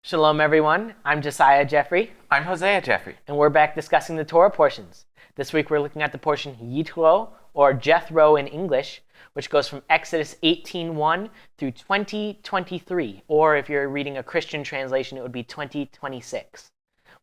Shalom, everyone. I'm Josiah Geoffrey, I'm Hosea Geoffrey. and we're back discussing the Torah portions. This week we're looking at the portion Yit'ro, or Jethro in English, which goes from Exodus 18:1 through 20:23, or if you're reading a Christian translation, it would be 20:26.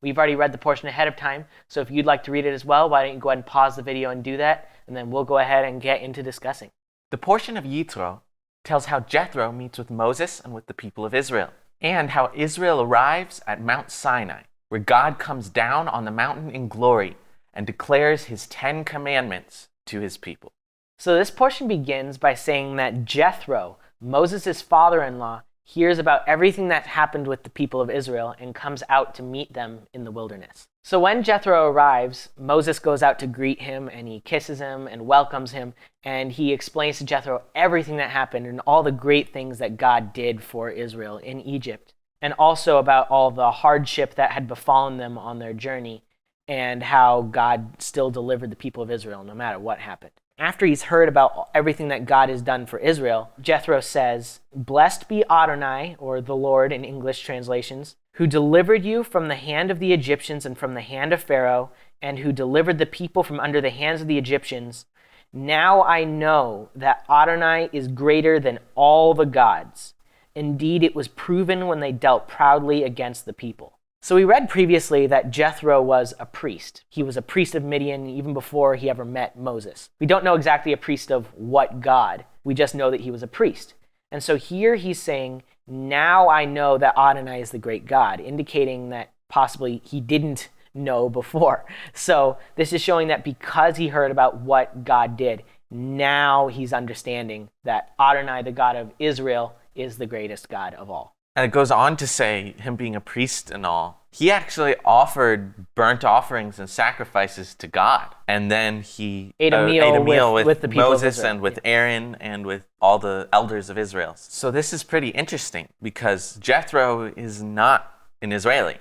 We've already read the portion ahead of time, so if you'd like to read it as well, why don't you go ahead and pause the video and do that, and then we'll go ahead and get into discussing. The portion of Yit'ro tells how Jethro meets with Moses and with the people of Israel, and how Israel arrives at Mount Sinai, where God comes down on the mountain in glory and declares his 10 commandments to his people. So this portion begins by saying that Jethro, Moses' father-in-law, hears about everything that happened with the people of Israel and comes out to meet them in the wilderness. So when Jethro arrives, Moses goes out to greet him and he kisses him and welcomes him, and he explains to Jethro everything that happened and all the great things that God did for Israel in Egypt, and also about all the hardship that had befallen them on their journey and how God still delivered the people of Israel no matter what happened. After he's heard about everything that God has done for Israel, Jethro says, "Blessed be ADONAI, or the Lord in English translations, who delivered you from the hand of the Egyptians and from the hand of Pharaoh, and who delivered the people from under the hands of the Egyptians. Now I know that ADONAI is greater than all the gods. Indeed, it was proven when they dealt proudly against the people." So we read previously that Jethro was a priest. He was a priest of Midian even before he ever met Moses. We don't know exactly a priest of what God. We just know that he was a priest. And so here he's saying, now I know that ADONAI is the great God, indicating that possibly he didn't know before. So this is showing that because he heard about what God did, now he's understanding that ADONAI, the God of Israel, is the greatest God of all. And it goes on to say, him being a priest and all, he actually offered burnt offerings and sacrifices to God. And then he ate a meal with the people of Moses Israel. and with Aaron and with all the elders of Israel. So this is pretty interesting because Jethro is not an Israeli.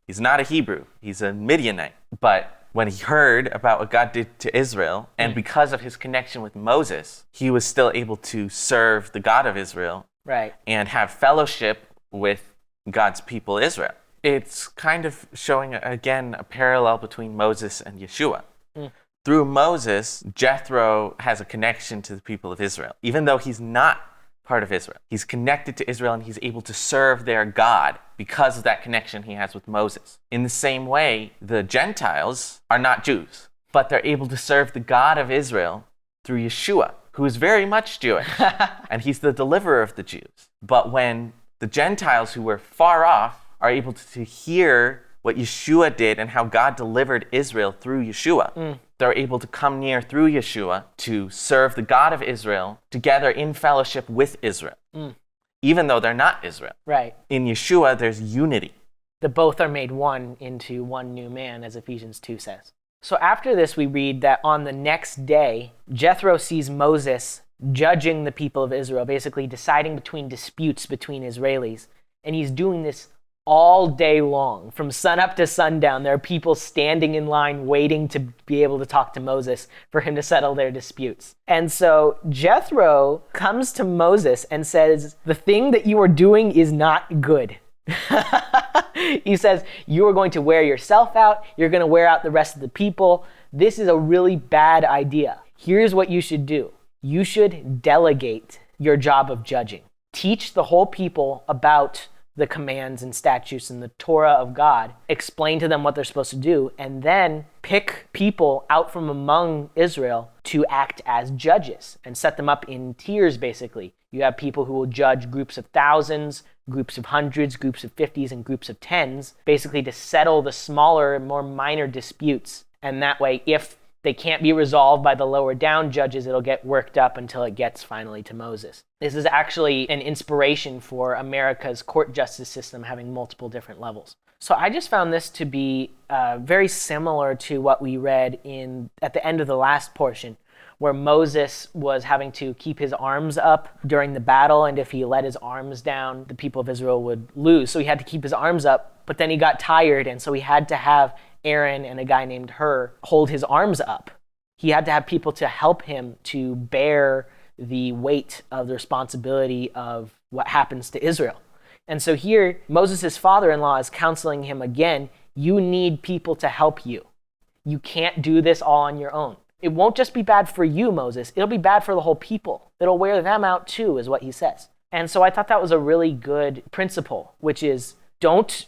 He's not a Hebrew. He's a Midianite. But when he heard about what God did to Israel, and because of his connection with Moses, he was still able to serve the God of Israel. Right. And have fellowship with God's people Israel. It's kind of showing, again, a parallel between Moses and Yeshua. Through Moses, Jethro has a connection to the people of Israel, even though he's not part of Israel. He's connected to Israel and he's able to serve their God because of that connection he has with Moses. In the same way, the Gentiles are not Jews, but they're able to serve the God of Israel through Yeshua, who is very much Jewish, and he's the deliverer of the Jews. But when the Gentiles who were far off are able to hear what Yeshua did and how God delivered Israel through Yeshua, they're able to come near through Yeshua to serve the God of Israel together in fellowship with Israel, even though they're not Israel. Right. In Yeshua, there's unity. The both are made one into one new man, as Ephesians 2 says. So after this, we read that on the next day, Jethro sees Moses judging the people of Israel, basically deciding between disputes between Israelis. And he's doing this all day long. From sunup to sundown, there are people standing in line waiting to be able to talk to Moses for him to settle their disputes. And so Jethro comes to Moses and says, "The thing that you are doing is not good." He says, you are going to wear yourself out. You're going to wear out the rest of the people. This is a really bad idea. Here's what you should do. You should delegate your job of judging. Teach the whole people about the commands and statutes and the Torah of God. Explain to them what they're supposed to do, and then pick people out from among Israel to act as judges and set them up in tiers, basically. You have people who will judge groups of thousands, groups of hundreds, groups of 50s, and groups of 10s, basically to settle the smaller, more minor disputes. And that way, if they can't be resolved by the lower down judges, it'll get worked up until it gets finally to Moses. This is actually an inspiration for America's court justice system having multiple different levels. So I just found this to be very similar to what we read at the end of the last portion, where Moses was having to keep his arms up during the battle, and if he let his arms down, the people of Israel would lose. So he had to keep his arms up, but then he got tired, and so he had to have Aaron and a guy named Hur hold his arms up. He had to have people to help him to bear the weight of the responsibility of what happens to Israel. And so here, Moses' father-in-law is counseling him again. You need people to help you. You can't do this all on your own. It won't just be bad for you, Moses. It'll be bad for the whole people. It'll wear them out too, is what he says. And so I thought that was a really good principle, which is don't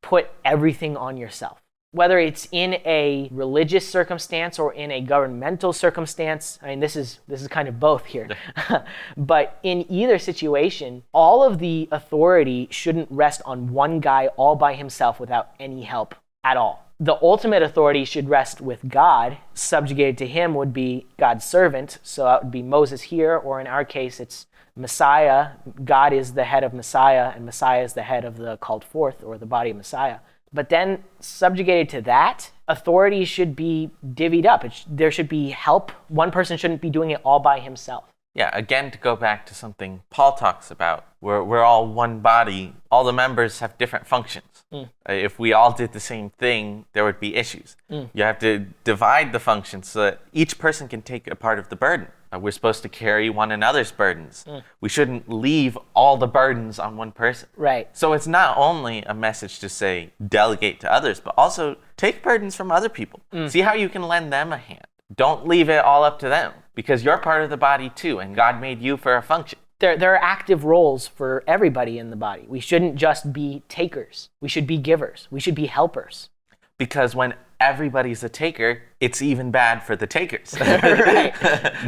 put everything on yourself. Whether it's in a religious circumstance or in a governmental circumstance, I mean, this is kind of both here. But in either situation, all of the authority shouldn't rest on one guy all by himself without any help at all. The ultimate authority should rest with God. Subjugated to him would be God's servant. So that would be Moses here, or in our case, it's Messiah. God is the head of Messiah, and Messiah is the head of the called forth, or the body of Messiah. But then subjugated to that, authority should be divvied up. There should be help. One person shouldn't be doing it all by himself. Yeah, again, to go back to something Paul talks about, we're all one body. All the members have different functions. If we all did the same thing, there would be issues. You have to divide the functions so that each person can take a part of the burden. We're supposed to carry one another's burdens. We shouldn't leave all the burdens on one person. Right. So it's not only a message to say delegate to others, but also take burdens from other people. See how you can lend them a hand. Don't leave it all up to them, because you're part of the body too, and God made you for a function. There are active roles for everybody in the body. We shouldn't just be takers. We should be givers. We should be helpers. Because when everybody's a taker, it's even bad for the takers.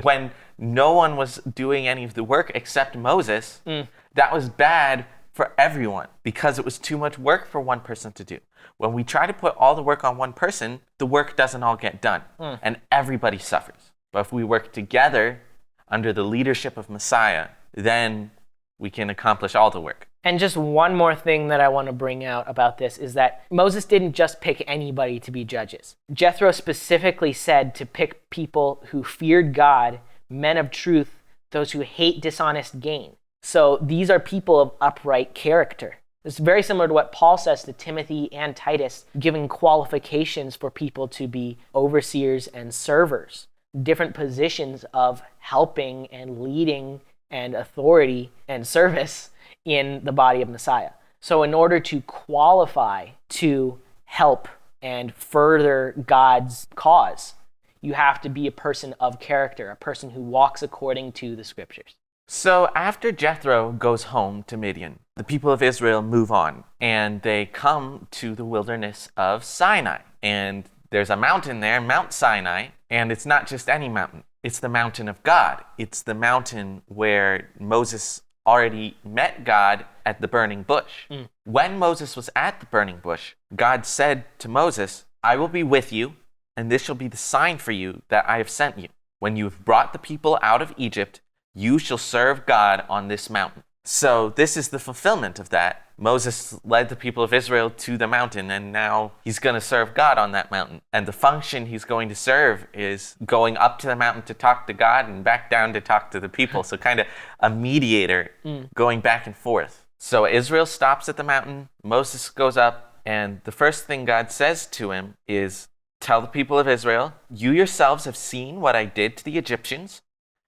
When no one was doing any of the work except Moses, that was bad for everyone because it was too much work for one person to do. When we try to put all the work on one person, the work doesn't all get done, and everybody suffers. But if we work together under the leadership of Messiah, then we can accomplish all the work. And just one more thing that I want to bring out about this is that Moses didn't just pick anybody to be judges. Jethro specifically said to pick people who feared God, men of truth, those who hate dishonest gain. So these are people of upright character. It's very similar to what Paul says to Timothy and Titus, giving qualifications for people to be overseers and servers, different positions of helping and leading and authority and service in the body of Messiah. So in order to qualify to help and further God's cause, you have to be a person of character, a person who walks according to the scriptures. So after Jethro goes home to Midian, the people of Israel move on, and they come to the wilderness of Sinai. And there's a mountain there, Mount Sinai, and it's not just any mountain. It's the mountain of God. It's the mountain where Moses already met God at the burning bush. When Moses was at the burning bush, God said to Moses, I will be with you, and this shall be the sign for you that I have sent you. When you have brought the people out of Egypt, you shall serve God on this mountain. So this is the fulfillment of that. Moses led the people of Israel to the mountain, and now he's going to serve God on that mountain. And the function he's going to serve is going up to the mountain to talk to God and back down to talk to the people. So kind of a mediator going back and forth. So Israel stops at the mountain, Moses goes up, and the first thing God says to him is, tell the people of Israel, you yourselves have seen what I did to the Egyptians,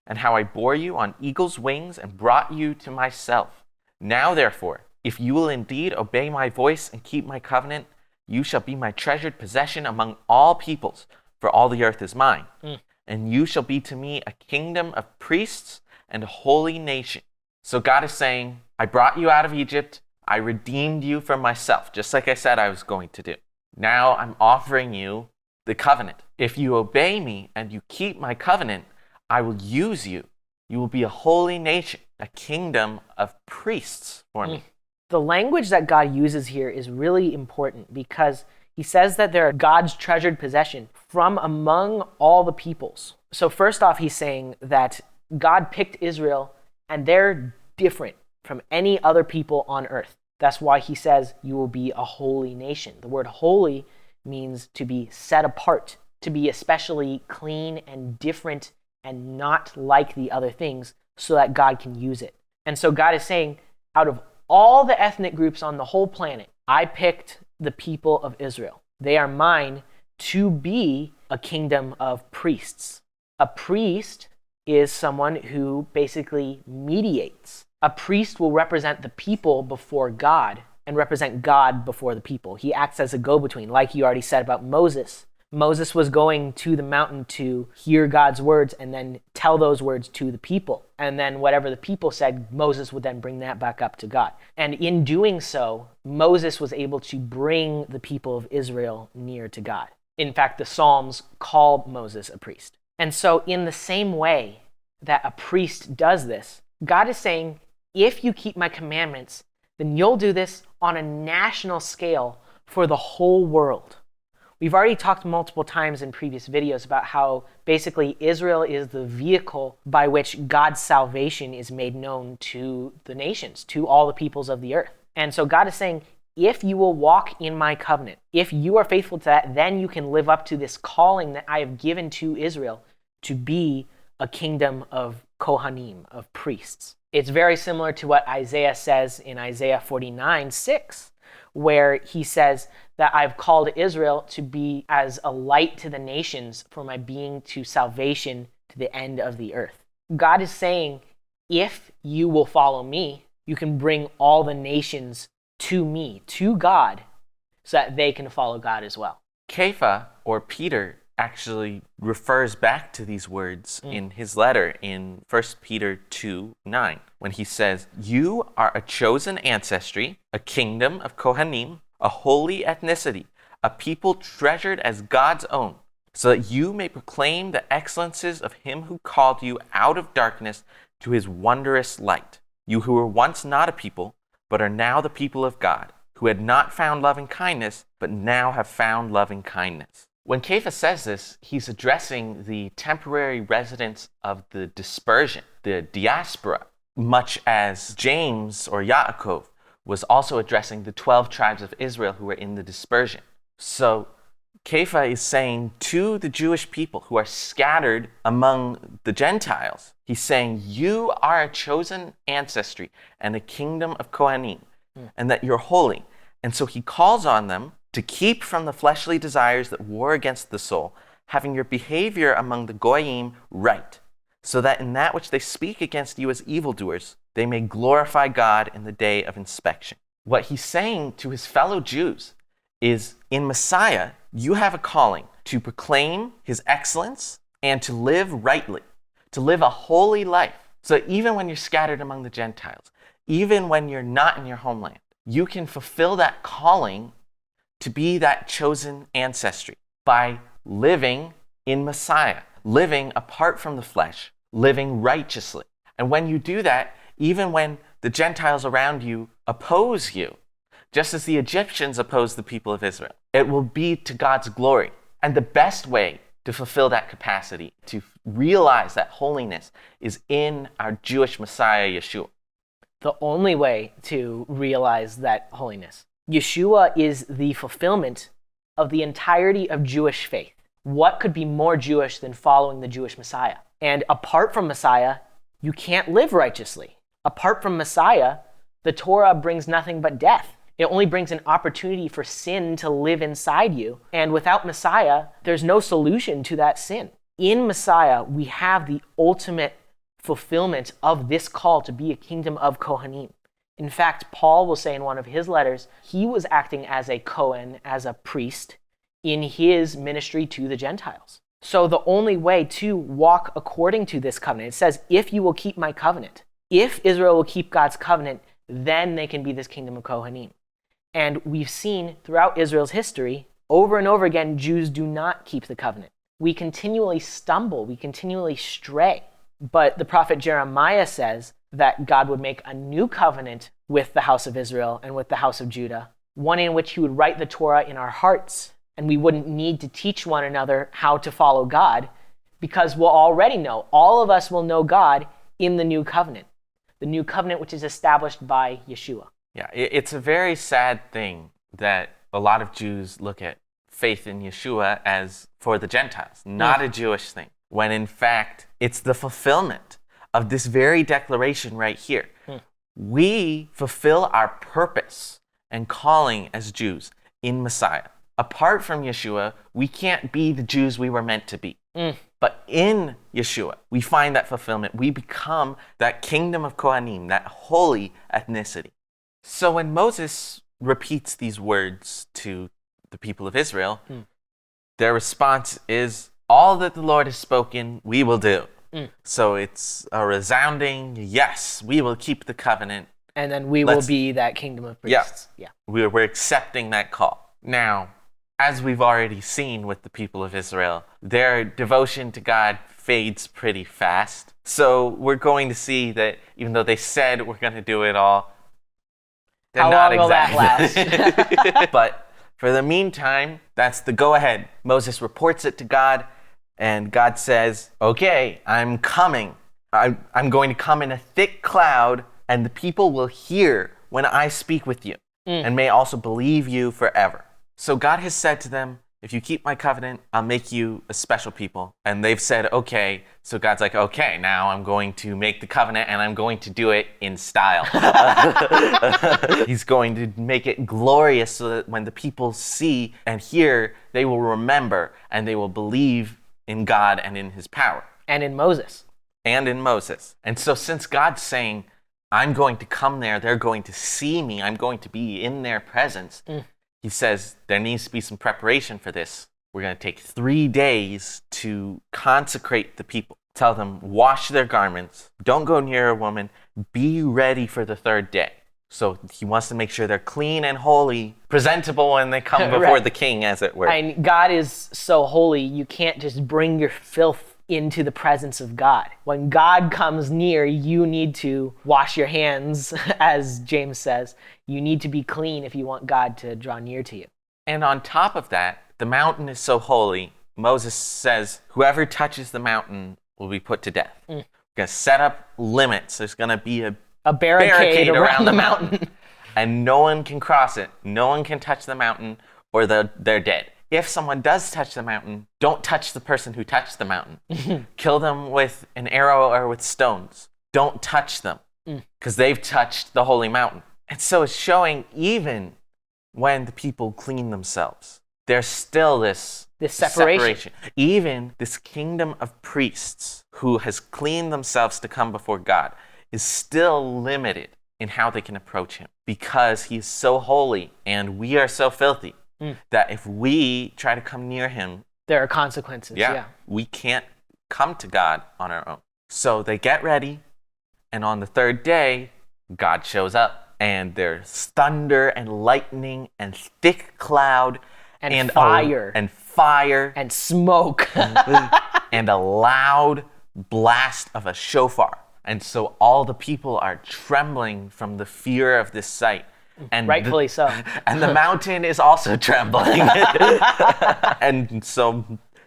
and how I bore you on eagle's wings and brought you to myself. Now, therefore, if you will indeed obey my voice and keep my covenant, you shall be my treasured possession among all peoples, for all the earth is mine. And you shall be to me a kingdom of priests and a holy nation. So God is saying, I brought you out of Egypt. I redeemed you for myself, just like I said I was going to do. Now I'm offering you the covenant. If you obey me and you keep my covenant, I will use you. You will be a holy nation, a kingdom of priests for me. The language that God uses here is really important because he says that they're God's treasured possession from among all the peoples. So first off, he's saying that God picked Israel and they're different from any other people on earth. That's why he says you will be a holy nation. The word holy means to be set apart, to be especially clean and different and not like the other things so that God can use it. And so God is saying, out of all the ethnic groups on the whole planet, I picked the people of Israel. They are mine to be a kingdom of priests. A priest is someone who basically mediates. A priest will represent the people before God and represent God before the people. He acts as a go-between, like you already said about Moses. Moses was going to the mountain to hear God's words and then tell those words to the people. And then whatever the people said, Moses would then bring that back up to God. And in doing so, Moses was able to bring the people of Israel near to God. In fact, the Psalms call Moses a priest. And so in the same way that a priest does this, God is saying, if you keep my commandments, then you'll do this on a national scale for the whole world. We've already talked multiple times in previous videos about how basically Israel is the vehicle by which God's salvation is made known to the nations, to all the peoples of the earth. And so God is saying, if you will walk in my covenant, if you are faithful to that, then you can live up to this calling that I have given to Israel to be a kingdom of Kohanim, of priests. It's very similar to what Isaiah says in Isaiah 49:6, where he says that I've called Israel to be as a light to the nations for my being to salvation to the end of the earth. God is saying, if you will follow me, you can bring all the nations to me, to God, so that they can follow God as well. Kepha, or Peter, actually refers back to these words in his letter in 1 Peter 2:9, when he says, you are a chosen ancestry, a kingdom of Kohanim, a holy ethnicity, a people treasured as God's own, so that you may proclaim the excellences of him who called you out of darkness to his wondrous light. You who were once not a people, but are now the people of God, who had not found loving kindness, but now have found loving kindness. When Kepha says this, he's addressing the temporary residents of the dispersion, the diaspora, much as James or Yaakov was also addressing the 12 tribes of Israel who were in the dispersion. So Kepha is saying to the Jewish people who are scattered among the Gentiles, he's saying, you are a chosen ancestry and a kingdom of Kohanim, and that you're holy. And so he calls on them to keep from the fleshly desires that war against the soul, having your behavior among the Goyim right, so that in that which they speak against you as evildoers, they may glorify God in the day of inspection. What he's saying to his fellow Jews is, in Messiah, you have a calling to proclaim his excellence and to live rightly, to live a holy life. So even when you're scattered among the Gentiles, even when you're not in your homeland, you can fulfill that calling to be that chosen ancestry by living in Messiah, living apart from the flesh, living righteously. And when you do that, even when the Gentiles around you oppose you, just as the Egyptians opposed the people of Israel, it will be to God's glory. And the best way to fulfill that capacity, to realize that holiness, is in our Jewish Messiah, Yeshua. The only way to realize that holiness. Yeshua is the fulfillment of the entirety of Jewish faith. What could be more Jewish than following the Jewish Messiah? And apart from Messiah, you can't live righteously. Apart from Messiah, the Torah brings nothing but death. It only brings an opportunity for sin to live inside you. And without Messiah, there's no solution to that sin. In Messiah, we have the ultimate fulfillment of this call to be a kingdom of Kohanim. In fact, Paul will say in one of his letters, he was acting as a Kohen, as a priest, in his ministry to the Gentiles. So the only way to walk according to this covenant, it says, if you will keep my covenant, if Israel will keep God's covenant, then they can be this kingdom of Kohanim. And we've seen throughout Israel's history, over and over again, Jews do not keep the covenant. We continually stumble, we continually stray. But the prophet Jeremiah says that God would make a new covenant with the house of Israel and with the house of Judah, one in which he would write the Torah in our hearts, and we wouldn't need to teach one another how to follow God, because we'll already know, all of us will know God in the new covenant which is established by Yeshua. Yeah, it's a very sad thing that a lot of Jews look at faith in Yeshua as for the Gentiles, not a Jewish thing, when in fact it's the fulfillment of this very declaration right here. We fulfill our purpose and calling as Jews in Messiah. Apart from Yeshua, we can't be the Jews we were meant to be. But But in Yeshua, we find that fulfillment. We become that kingdom of Kohanim, that holy ethnicity. So when Moses repeats these words to the people of Israel, their response is, all that the Lord has spoken, we will do. So it's a resounding, yes, we will keep the covenant. And then we will be that kingdom of priests. Yeah. We're accepting that call. Now, as we've already seen with the people of Israel, their devotion to God fades pretty fast. So we're going to see that even though they said we're going to do it all, they're How not long will exactly. that last? But for the meantime, that's the go-ahead. Moses reports it to God, and God says, okay, I'm coming. I'm going to come in a thick cloud, and the people will hear when I speak with you, and may also believe you forever. So God has said to them, if you keep my covenant, I'll make you a special people. And they've said, okay. So God's like, okay, now I'm going to make the covenant, and I'm going to do it in style. He's going to make it glorious so that when the people see and hear, they will remember, and they will believe in God and in his power. And in Moses. And so since God's saying, I'm going to come there, they're going to see me, I'm going to be in their presence, he says there needs to be some preparation for this. We're going to take 3 days to consecrate the people. Tell them, wash their garments, don't go near a woman, be ready for the 3rd day. So he wants to make sure they're clean and holy, presentable when they come before the king, as it were. And God is so holy, you can't just bring your filth into the presence of God. When God comes near, you need to wash your hands, as James says. You need to be clean if you want God to draw near to you. And on top of that, the mountain is so holy, Moses says, whoever touches the mountain will be put to death. We're going to set up limits. There's going to be a barricade around the mountain. And no one can cross it. No one can touch the mountain, or they're dead. If someone does touch the mountain, don't touch the person who touched the mountain. Kill them with an arrow or with stones. Don't touch them, because they've touched the holy mountain. And so it's showing even when the people clean themselves, there's still this separation. Even this kingdom of priests who has cleaned themselves to come before God is still limited in how they can approach him, because he is so holy and we are so filthy. That if we try to come near him, there are consequences. Yeah. We can't come to God on our own. So they get ready, and on the 3rd day, God shows up, and there's thunder and lightning and thick cloud and fire and smoke and a loud blast of a shofar. And so all the people are trembling from the fear of this sight. And rightfully so. And the mountain is also trembling. And so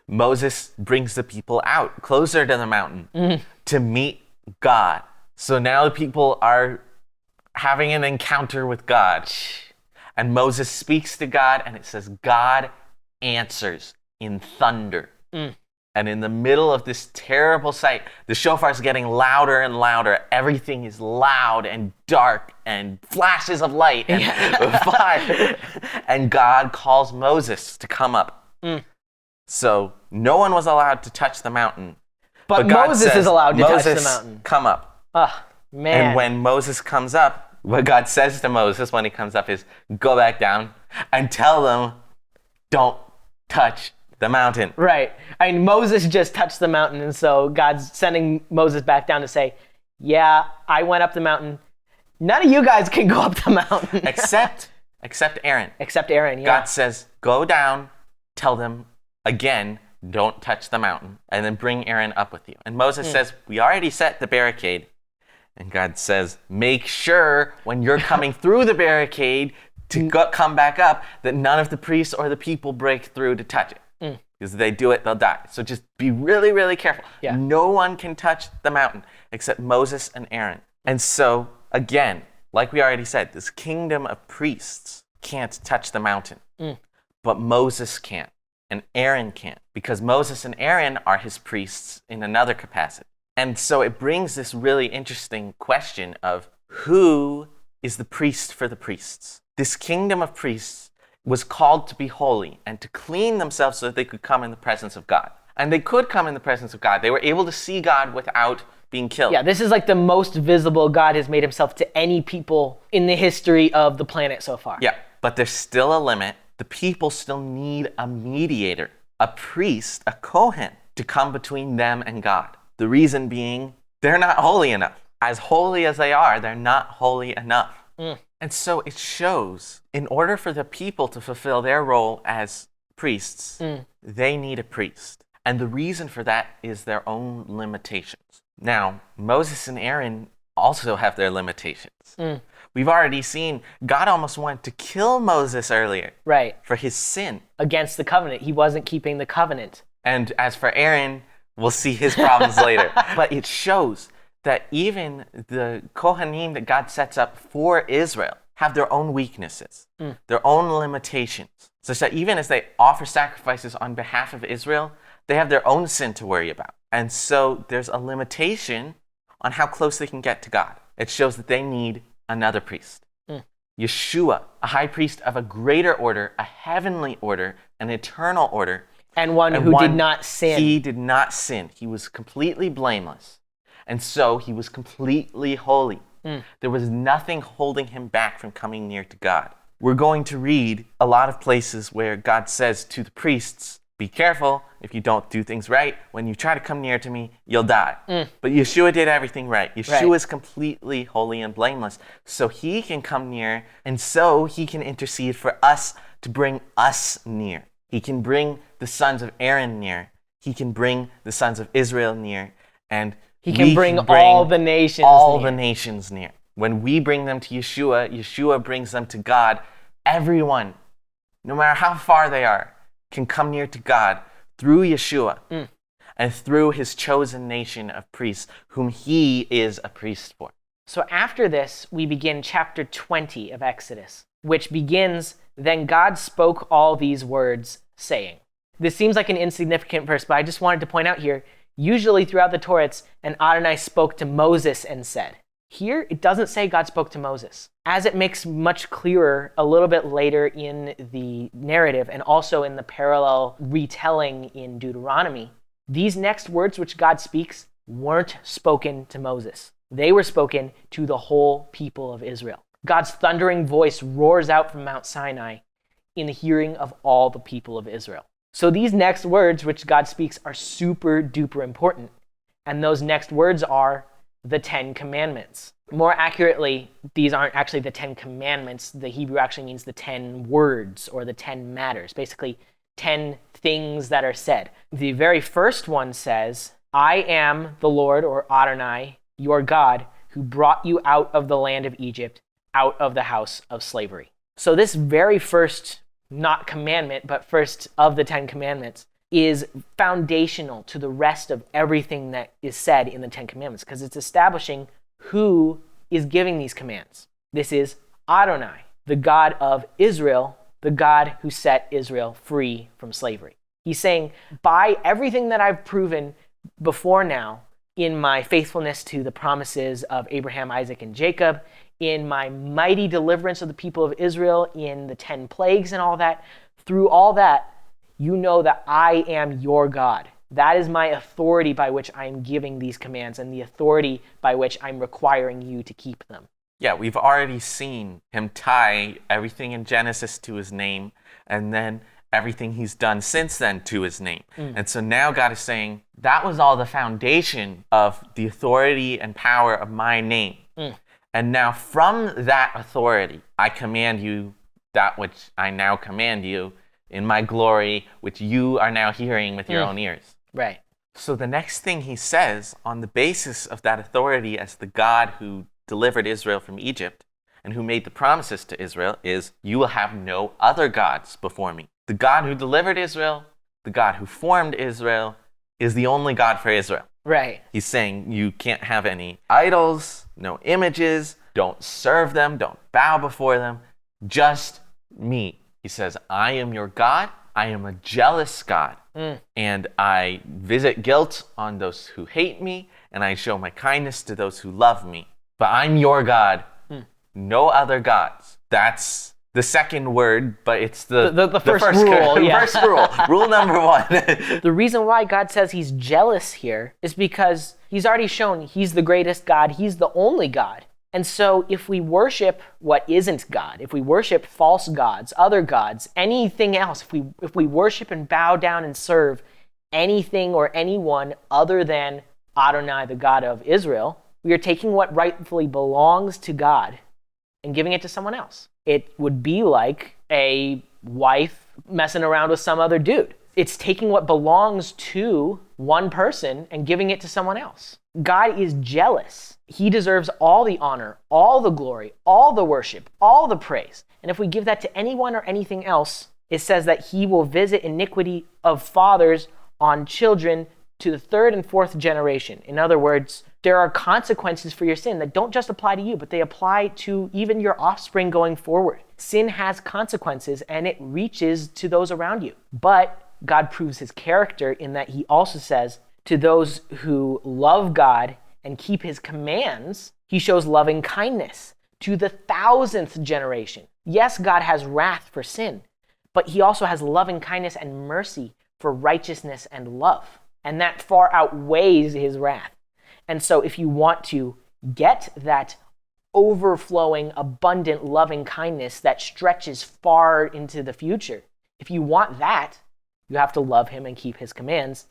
Moses brings the people out closer to the mountain to meet God. So now the people are having an encounter with God. And Moses speaks to God, and it says God answers in thunder. And in the middle of this terrible sight, the shofar's getting louder and louder. Everything is loud and dark and flashes of light and fire. And God calls Moses to come up. So no one was allowed to touch the mountain. But God Moses says, is allowed to touch the Moses, mountain. Come up. Oh, man. And when Moses comes up, what God says to Moses when he comes up is, go back down and tell them, don't touch the mountain. Right. I mean, Moses just touched the mountain, and so God's sending Moses back down to say, yeah, I went up the mountain. None of you guys can go up the mountain. Except Aaron. Except Aaron, yeah. God says, go down, tell them again, don't touch the mountain, and then bring Aaron up with you. And Moses says, we already set the barricade. And God says, make sure when you're coming through the barricade to come back up that none of the priests or the people break through to touch it. Because if they do it, they'll die. So just be really, really careful. Yeah. No one can touch the mountain except Moses and Aaron. And so, again, like we already said, this kingdom of priests can't touch the mountain. But Moses can't, and Aaron can't, because Moses and Aaron are his priests in another capacity. And so it brings this really interesting question of who is the priest for the priests? This kingdom of priests was called to be holy and to clean themselves so that they could come in the presence of God. And they could come in the presence of God. They were able to see God without being killed. Yeah, this is like the most visible God has made himself to any people in the history of the planet so far. Yeah, but there's still a limit. The people still need a mediator, a priest, a Kohen, to come between them and God. The reason being, they're not holy enough. As holy as they are, they're not holy enough. And so it shows, in order for the people to fulfill their role as priests, they need a priest. And the reason for that is their own limitations. Now, Moses and Aaron also have their limitations. We've already seen God almost wanted to kill Moses earlier. Right. For his sin. Against the covenant. He wasn't keeping the covenant. And as for Aaron, we'll see his problems later. But it shows that even the Kohanim that God sets up for Israel have their own weaknesses, their own limitations, such that even as they offer sacrifices on behalf of Israel, they have their own sin to worry about. And so there's a limitation on how close they can get to God. It shows that they need another priest. Yeshua, a high priest of a greater order, a heavenly order, an eternal order. And one who did not sin. He did not sin. He was completely blameless. And so he was completely holy. There was nothing holding him back from coming near to God. We're going to read a lot of places where God says to the priests, be careful, if you don't do things right, when you try to come near to me, you'll die. But Yeshua did everything right. Yeshua is completely holy and blameless. So he can come near, and so he can intercede for us to bring us near. He can bring the sons of Aaron near. He can bring the sons of Israel near. And he can bring all the nations near. When we bring them to Yeshua, Yeshua brings them to God. Everyone, no matter how far they are, can come near to God through Yeshua and through his chosen nation of priests, whom he is a priest for. So after this, we begin chapter 20 of Exodus, which begins, then God spoke all these words, saying. This seems like an insignificant verse, but I just wanted to point out here, usually throughout the Torah, it's, and Adonai spoke to Moses and said. Here, it doesn't say God spoke to Moses. As it makes much clearer a little bit later in the narrative and also in the parallel retelling in Deuteronomy, these next words which God speaks weren't spoken to Moses. They were spoken to the whole people of Israel. God's thundering voice roars out from Mount Sinai in the hearing of all the people of Israel. So these next words which God speaks are super duper important. And those next words are the 10 Commandments. More accurately, these aren't actually the 10 Commandments. The Hebrew actually means the 10 words or the 10 matters, basically 10 things that are said. The very first one says, I am the Lord, or Adonai, your God, who brought you out of the land of Egypt, out of the house of slavery. So this very first, not commandment, but first of the 10 Commandments, is foundational to the rest of everything that is said in the 10 Commandments, because it's establishing who is giving these commands. This is Adonai, the God of Israel, the God who set Israel free from slavery. He's saying, by everything that I've proven before now, in my faithfulness to the promises of Abraham, Isaac, and Jacob, in my mighty deliverance of the people of Israel, in the 10 plagues and all that, through all that, you know that I am your God. That is my authority by which I am giving these commands and the authority by which I'm requiring you to keep them. Yeah, we've already seen him tie everything in Genesis to his name and then everything he's done since then to his name. And so now God is saying, that was all the foundation of the authority and power of my name. And now from that authority, I command you that which I now command you in my glory, which you are now hearing with your own ears. Right. So the next thing he says on the basis of that authority as the God who delivered Israel from Egypt and who made the promises to Israel is, you will have no other gods before me. The God who delivered Israel, the God who formed Israel, is the only God for Israel. Right. He's saying you can't have any idols, no images, don't serve them, don't bow before them, just me. He says, I am your God. I am a jealous God. And I visit guilt on those who hate me, and I show my kindness to those who love me. But I'm your God, no other gods. That's the second word, but it's the first rule. Yeah. First rule. Rule number 1. The reason why God says he's jealous here is because he's already shown he's the greatest God. He's the only God. And so if we worship what isn't God, if we worship false gods, other gods, anything else, if we worship and bow down and serve anything or anyone other than Adonai, the God of Israel, we are taking what rightfully belongs to God and giving it to someone else. It would be like a wife messing around with some other dude. It's taking what belongs to one person and giving it to someone else. God is jealous. He deserves all the honor, all the glory, all the worship, all the praise. And if we give that to anyone or anything else, it says that he will visit iniquity of fathers on children to the third and fourth generation. In other words, there are consequences for your sin that don't just apply to you, but they apply to even your offspring going forward. Sin has consequences and it reaches to those around you. But God proves his character in that he also says to those who love God and keep his commands, he shows loving kindness to the 1000th generation. Yes, God has wrath for sin, but he also has loving kindness and mercy for righteousness and love. And that far outweighs his wrath. And so if you want to get that overflowing, abundant loving kindness that stretches far into the future, if you want that, you have to love him and keep his commands,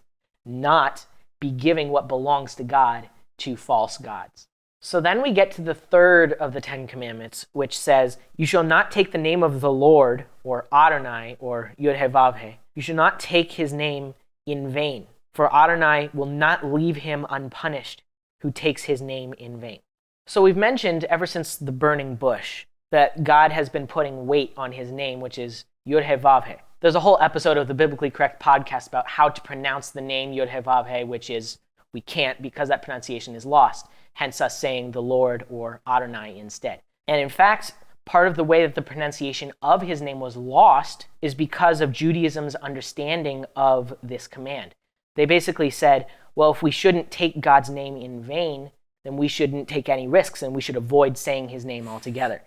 not be giving what belongs to God to false gods. So then we get to the third of the 10 commandments, which says, you shall not take the name of the Lord, or Adonai, or Yod-Heh-Vav-Heh. You shall not take his name in vain, for Adonai will not leave him unpunished who takes his name in vain. So we've mentioned ever since the burning bush that God has been putting weight on his name, which is Yod-Heh-Vav-Heh. There's a whole episode of the Biblically Correct podcast about how to pronounce the name Yod-Heh-Vav-Heh, which is, we can't because that pronunciation is lost, hence us saying the Lord or Adonai instead. And in fact, part of the way that the pronunciation of his name was lost is because of Judaism's understanding of this command. They basically said, well, if we shouldn't take God's name in vain, then we shouldn't take any risks and we should avoid saying his name altogether.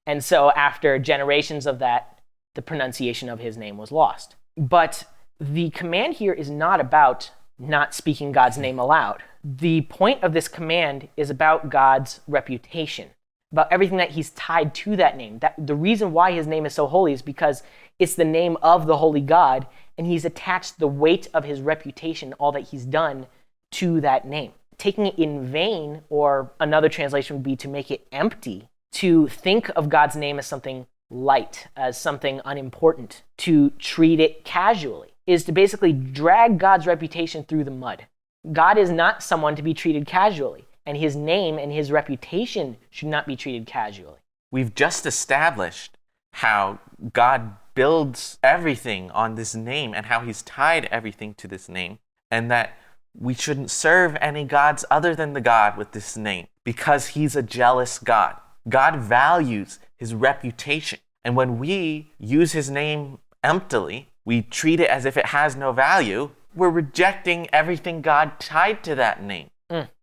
And so after generations of that, the pronunciation of his name was lost. But the command here is not about not speaking God's name aloud. The point of this command is about God's reputation, about everything that he's tied to that name. The reason why his name is so holy is because it's the name of the holy God, and he's attached the weight of his reputation, all that he's done, to that name. Taking it in vain, or another translation would be to make it empty, to think of God's name as something light, as something unimportant, to treat it casually, is to basically drag God's reputation through the mud. God is not someone to be treated casually, and his name and his reputation should not be treated casually. We've just established how God builds everything on this name and how he's tied everything to this name, and that we shouldn't serve any gods other than the God with this name because he's a jealous God. God values his reputation. And when we use his name emptily, we treat it as if it has no value, we're rejecting everything God tied to that name.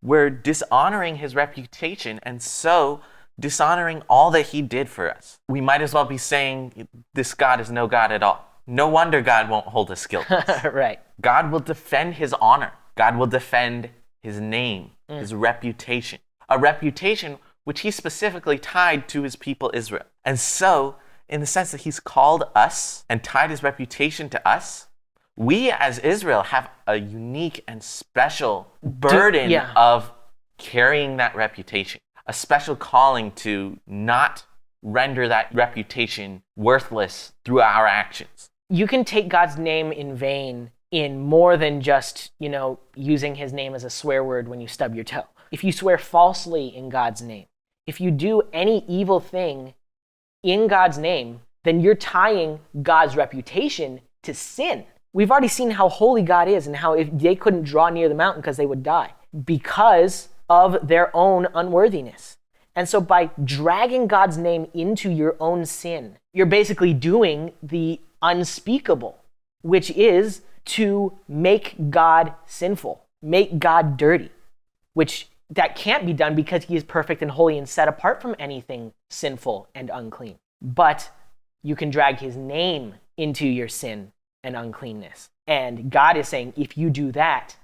We're dishonoring his reputation and so dishonoring all that he did for us. We might as well be saying this God is no God at all. No wonder God won't hold us guiltless. Right. God will defend his honor. God will defend his name, his reputation. A reputation which he specifically tied to his people Israel. And so, in the sense that he's called us and tied his reputation to us, we as Israel have a unique and special burden of carrying that reputation, a special calling to not render that reputation worthless through our actions. You can take God's name in vain in more than just, using his name as a swear word when you stub your toe. If you swear falsely in God's name, if you do any evil thing in God's name, then you're tying God's reputation to sin. We've already seen how holy God is and how if they couldn't draw near the mountain because they would die because of their own unworthiness. And so by dragging God's name into your own sin, you're basically doing the unspeakable, which is to make God sinful, make God dirty, which that can't be done because he is perfect and holy and set apart from anything sinful and unclean. But You can drag his name into your sin and uncleanness. And God is saying, if you do that,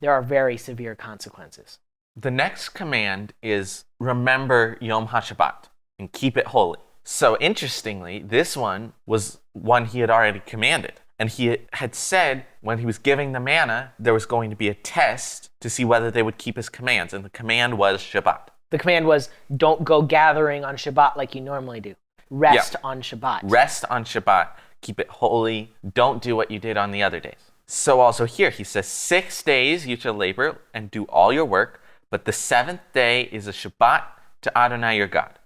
there are very severe consequences. The next command is remember Yom HaShabbat and keep it holy. So interestingly, this one was one he had already commanded. And he had said when he was giving the manna, there was going to be a test to see whether they would keep his commands. And the command was Shabbat. The command was, don't go gathering on Shabbat like you normally do. Rest on Shabbat. Rest on Shabbat. Keep it holy. Don't do what you did on the other days. So also here, he says, 6 days you shall labor and do all your work, but the 7th day is a Shabbat to Adonai your God.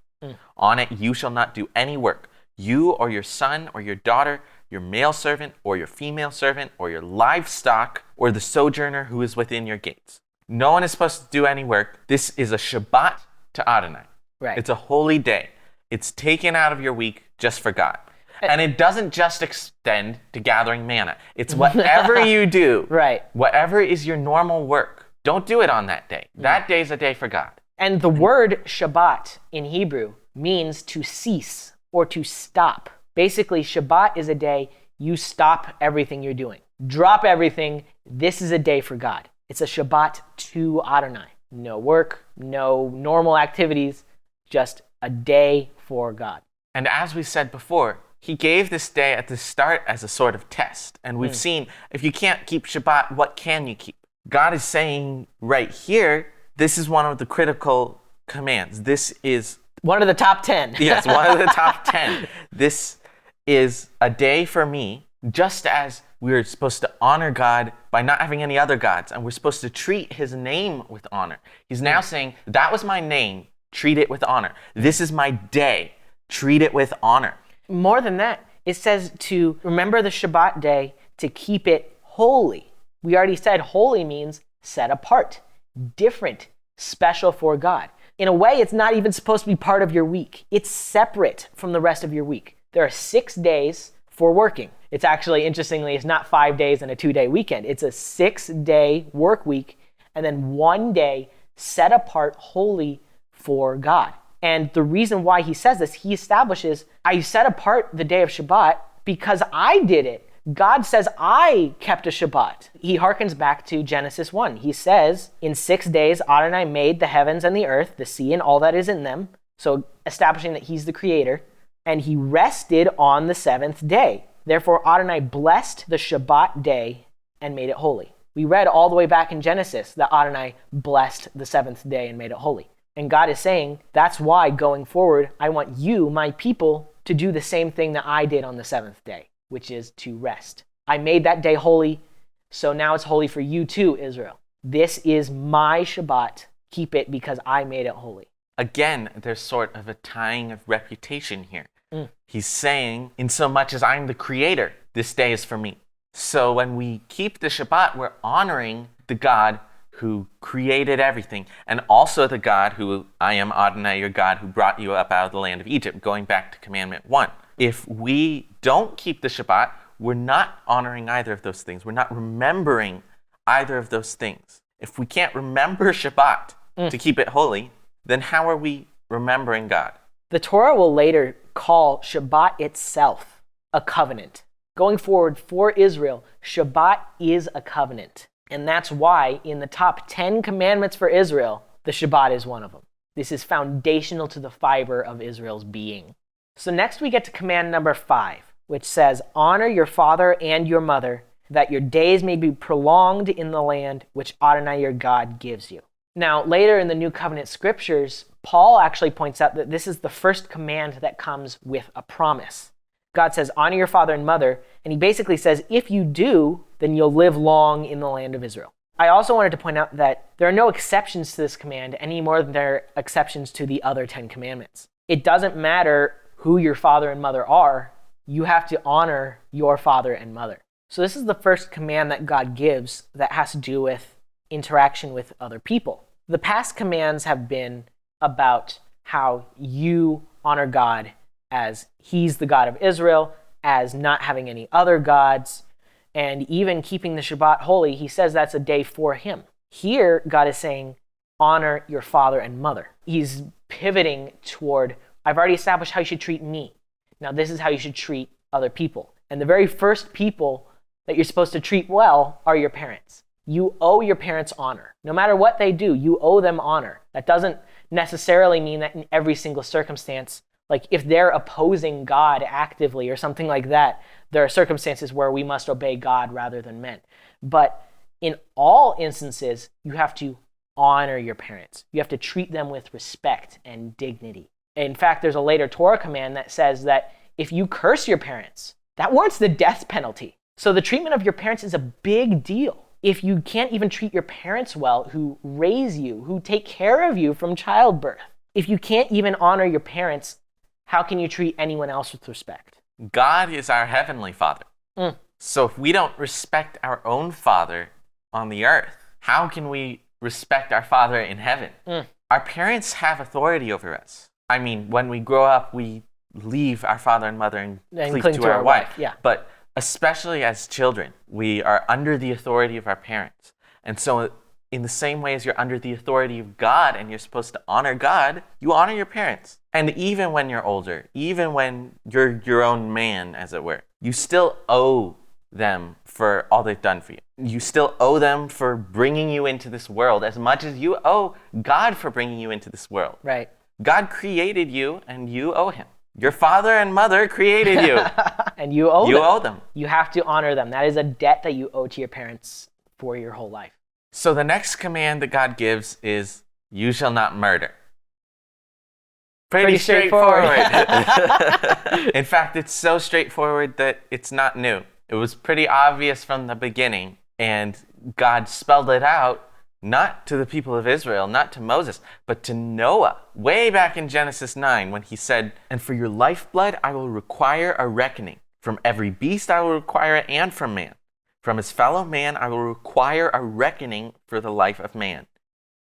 On it you shall not do any work, you or your son or your daughter, your male servant or your female servant or your livestock or the sojourner who is within your gates. No one is supposed to do any work. This is a Shabbat to Adonai. Right. It's a holy day. It's taken out of your week just for God. And it doesn't just extend to gathering manna. It's whatever you do. Right. Whatever is your normal work. Don't do it on that day. That day is a day for God. And the word Shabbat in Hebrew means to cease or to stop. Basically, Shabbat is a day you stop everything you're doing. Drop everything. This is a day for God. It's a Shabbat to Adonai. No work, no normal activities, just a day for God. And as we said before, he gave this day at the start as a sort of test. And we've seen, if you can't keep Shabbat, what can you keep? God is saying right here, this is one of the critical commands. This is one of the top 10. Yes, one of the top 10. This is a day for me, just as we're supposed to honor God by not having any other gods, and we're supposed to treat his name with honor. He's now saying, that was my name, treat it with honor. This is my day, treat it with honor. More than that, it says to remember the Shabbat day, to keep it holy. We already said holy means set apart, different, special for God. In a way, it's not even supposed to be part of your week. It's separate from the rest of your week. There are 6 days for working. It's actually, interestingly, it's not 5 days and a 2-day weekend. It's a 6-day work week and then 1 day set apart holy for God. And the reason why he says this, he establishes, I set apart the day of Shabbat because I did it. God says, I kept a Shabbat. He harkens back to Genesis 1. He says, in 6 days, Adonai made the heavens and the earth, the sea and all that is in them. So establishing that he's the creator. And he rested on the 7th day. Therefore, Adonai blessed the Shabbat day and made it holy. We read all the way back in Genesis that Adonai blessed the 7th day and made it holy. And God is saying, that's why going forward, I want you, my people, to do the same thing that I did on the 7th day, which is to rest. I made that day holy, so now it's holy for you too, Israel. This is my Shabbat. Keep it because I made it holy. Again, there's sort of a tying of reputation here. He's saying, in so much as I'm the creator, this day is for me. So when we keep the Shabbat, we're honoring the God who created everything, and also the God who, I am Adonai, your God, who brought you up out of the land of Egypt, going back to commandment 1. If we don't keep the Shabbat, we're not honoring either of those things. We're not remembering either of those things. If we can't remember Shabbat to keep it holy, then how are we remembering God? The Torah will later call Shabbat itself a covenant. Going forward for Israel, Shabbat is a covenant. And that's why in the top 10 commandments for Israel, the Shabbat is one of them. This is foundational to the fiber of Israel's being. So next we get to command number 5, which says, honor your father and your mother, that your days may be prolonged in the land which Adonai your God gives you. Now, later in the New Covenant scriptures, Paul actually points out that this is the first command that comes with a promise. God says, honor your father and mother, and he basically says, if you do, then you'll live long in the land of Israel. I also wanted to point out that there are no exceptions to this command any more than there are exceptions to the other 10 commandments. It doesn't matter who your father and mother are, you have to honor your father and mother. So this is the first command that God gives that has to do with interaction with other people. The past commands have been about how you honor God as he's the God of Israel, as not having any other gods, and even keeping the Shabbat holy. He says that's a day for him. Here, God is saying, honor your father and mother. He's pivoting toward, I've already established how you should treat me. Now, this is how you should treat other people. And the very first people that you're supposed to treat well are your parents. You owe your parents honor. No matter what they do, you owe them honor. That doesn't necessarily mean that in every single circumstance, like if they're opposing God actively or something like that, there are circumstances where we must obey God rather than men. But in all instances, you have to honor your parents. You have to treat them with respect and dignity. In fact, there's a later Torah command that says that if you curse your parents, that warrants the death penalty. So the treatment of your parents is a big deal. If you can't even treat your parents well, who raise you, who take care of you from childbirth, if you can't even honor your parents, how can you treat anyone else with respect? God is our heavenly Father. So if we don't respect our own Father on the earth, how can we respect our Father in heaven? Our parents have authority over us. I mean, when we grow up, we leave our father and mother and cleave to our wife. Yeah. But especially as children, we are under the authority of our parents. And so in the same way as you're under the authority of God and you're supposed to honor God, you honor your parents. And even when you're older, even when you're your own man, as it were, you still owe them for all they've done for you. You still owe them for bringing you into this world as much as you owe God for bringing you into this world. Right. God created you and you owe him. Your father and mother created you. And you owe them. You owe them. You have to honor them. That is a debt that you owe to your parents for your whole life. So the next command that God gives is, you shall not murder. Pretty straightforward. In fact, it's so straightforward that it's not new. It was pretty obvious from the beginning, and God spelled it out not to the people of Israel, not to Moses, but to Noah, way back in Genesis 9, when he said, and for your lifeblood I will require a reckoning. From every beast I will require it, and from man. From his fellow man I will require a reckoning for the life of man.